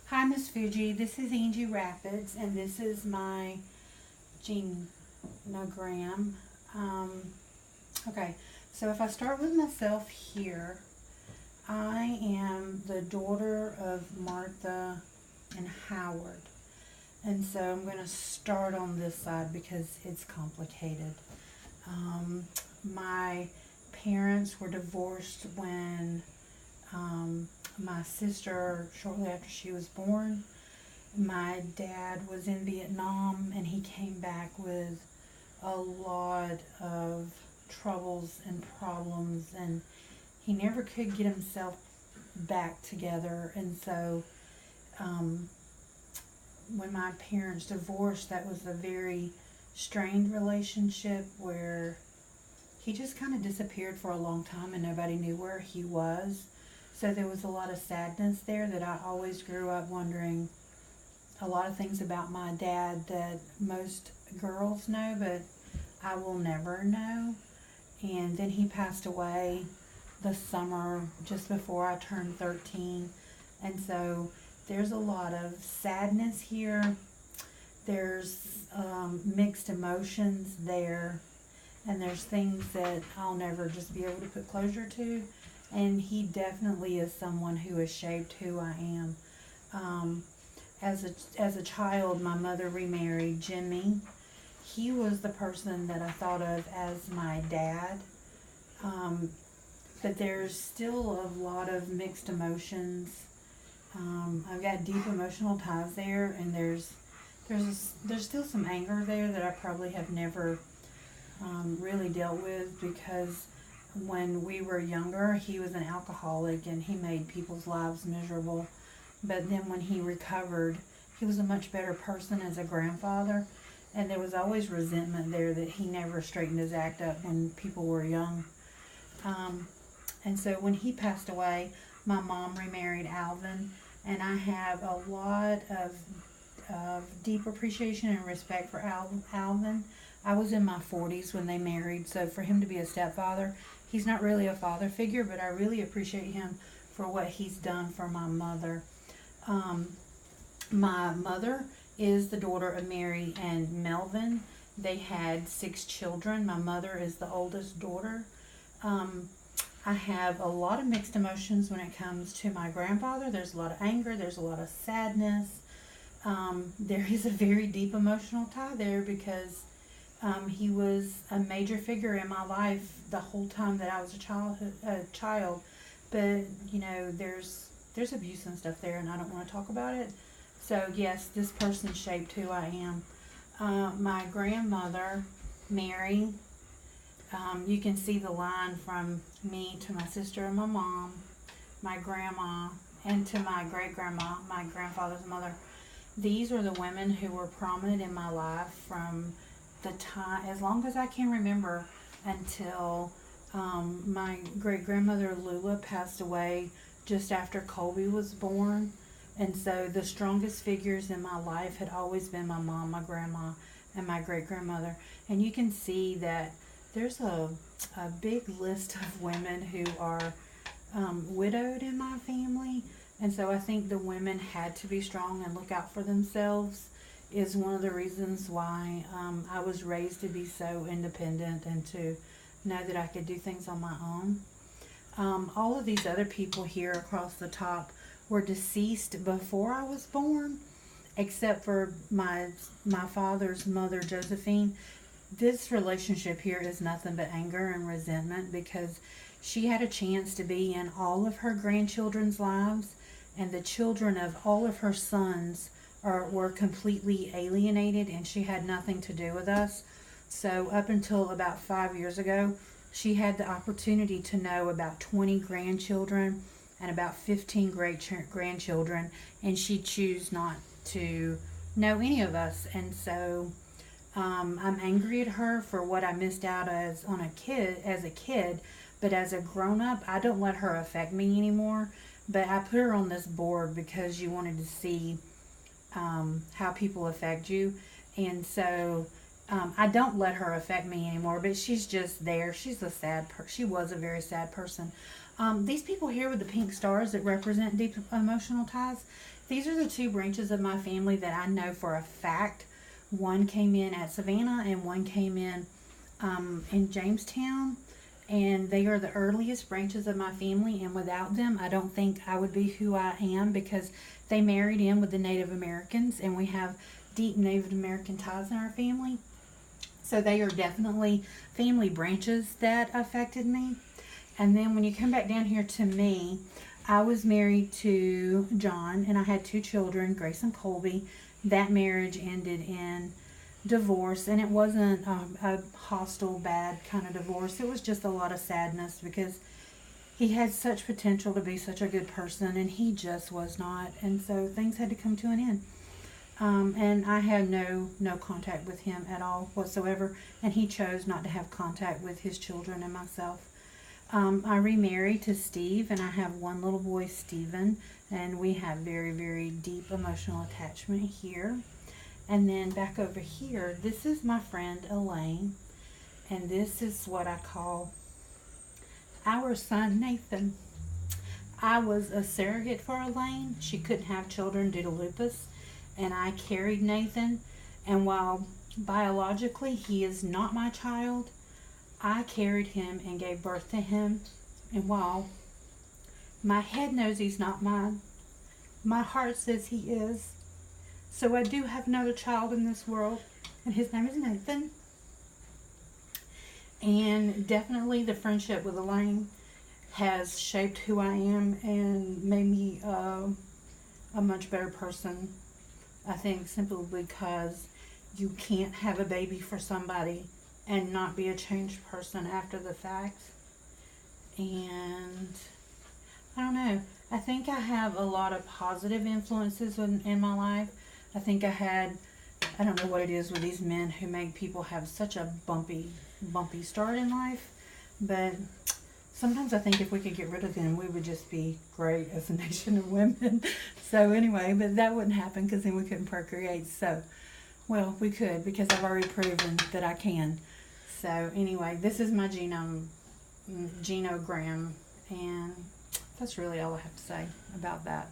Hi, Miss Fuji. This is Angie Rapids, and this is my genogram. Um, okay, so if I start with myself here, I am the daughter of Martha and Howard. And so I'm going to start on this side because it's complicated. My parents were divorced when my sister, shortly after she was born. My dad was in Vietnam and he came back with a lot of troubles and problems, and he never could get himself back together. And so um, when my parents divorced, that was a very strained relationship where he just kind of disappeared for a long time and nobody knew where he was. So there was a lot of sadness there that I always grew up wondering a lot of things about my dad that most girls know, but I will never know. And then he passed away the summer just before I turned 13. And so there's a lot of sadness here. There's mixed emotions there. And there's things that I'll never just be able to put closure to. And he definitely is someone who has shaped who I am. As a child, my mother remarried Jimmy. He was the person that I thought of as my dad. But there's still a lot of mixed emotions. I've got deep emotional ties there, and there's still some anger there that I probably have never really dealt with, because when we were younger, he was an alcoholic and he made people's lives miserable. But then when he recovered, he was a much better person as a grandfather. And there was always resentment there that he never straightened his act up when people were young. And so when he passed away, my mom remarried Alvin. And I have a lot of deep appreciation and respect for Alvin. I was in my 40s when they married. So for him to be a stepfather, he's not really a father figure, but I really appreciate him for what he's done for my mother. My mother is the daughter of Mary and Melvin. They had 6 children. My mother is the oldest daughter. I have a lot of mixed emotions when it comes to my grandfather. There's a lot of anger. There's a lot of sadness. There is a very deep emotional tie there because he was a major figure in my life the whole time that I was a child. But there's abuse and stuff there, and I don't want to talk about it. So yes, this person shaped who I am. My grandmother, Mary, you can see the line from me to my sister and my mom, my grandma, and to my great grandma, my grandfather's mother. These are the women who were prominent in my life from the time, as long as I can remember, until my great grandmother Lula passed away just after Colby was born. And so the strongest figures in my life had always been my mom, my grandma, and my great grandmother. And you can see that there's a big list of women who are widowed in my family. And so I think the women had to be strong and look out for themselves is one of the reasons why I was raised to be so independent and to know that I could do things on my own. All of these other people here across the top were deceased before I was born, except for my father's mother, Josephine. This relationship here is nothing but anger and resentment because she had a chance to be in all of her grandchildren's lives, and the children of all of her sons were completely alienated, and she had nothing to do with us. So up until about 5 years ago, she had the opportunity to know about 20 grandchildren and about 15 great grandchildren, and she chose not to know any of us. And so I'm angry at her for what I missed out as a kid, but as a grown up, I don't let her affect me anymore. But I put her on this board because you wanted to see how people affect you, and so I don't let her affect me anymore. But she's just there. She's a she was a very sad person. These people here with the pink stars that represent deep emotional ties, These are the two branches of my family that I know for a fact. One came in at Savannah and one came in Jamestown. And they are the earliest branches of my family. And without them, I don't think I would be who I am, because they married in with the Native Americans. And we have deep Native American ties in our family. So they are definitely family branches that affected me. And then when you come back down here to me, I was married to John, and I had 2 children, Grace and Colby. That marriage ended in divorce, and it wasn't a hostile, bad kind of divorce. It was just a lot of sadness, because he had such potential to be such a good person, and he just was not. And so things had to come to an end. And I had no contact with him at all whatsoever, and he chose not to have contact with his children and myself. I remarried to Steve, and I have one little boy, Steven, and we have very, very deep emotional attachment here. And then back over here, this is my friend Elaine, and this is what I call our son Nathan. I was a surrogate for Elaine. She couldn't have children due to lupus, and I carried Nathan. And while biologically he is not my child, I carried him and gave birth to him. And while my head knows he's not mine, my heart says he is. So I do have another child in this world, and his name is Nathan. And definitely the friendship with Elaine has shaped who I am and made me a much better person. I think simply because you can't have a baby for somebody and not be a changed person after the fact. And I don't know. I think I have a lot of positive influences in my life. I think I don't know what it is with these men who make people have such a bumpy start in life. But sometimes I think if we could get rid of them, we would just be great as a nation of women. So anyway, but that wouldn't happen, because then we couldn't procreate. So, well, we could, because I've already proven that I can. So anyway, this is my genogram, and that's really all I have to say about that.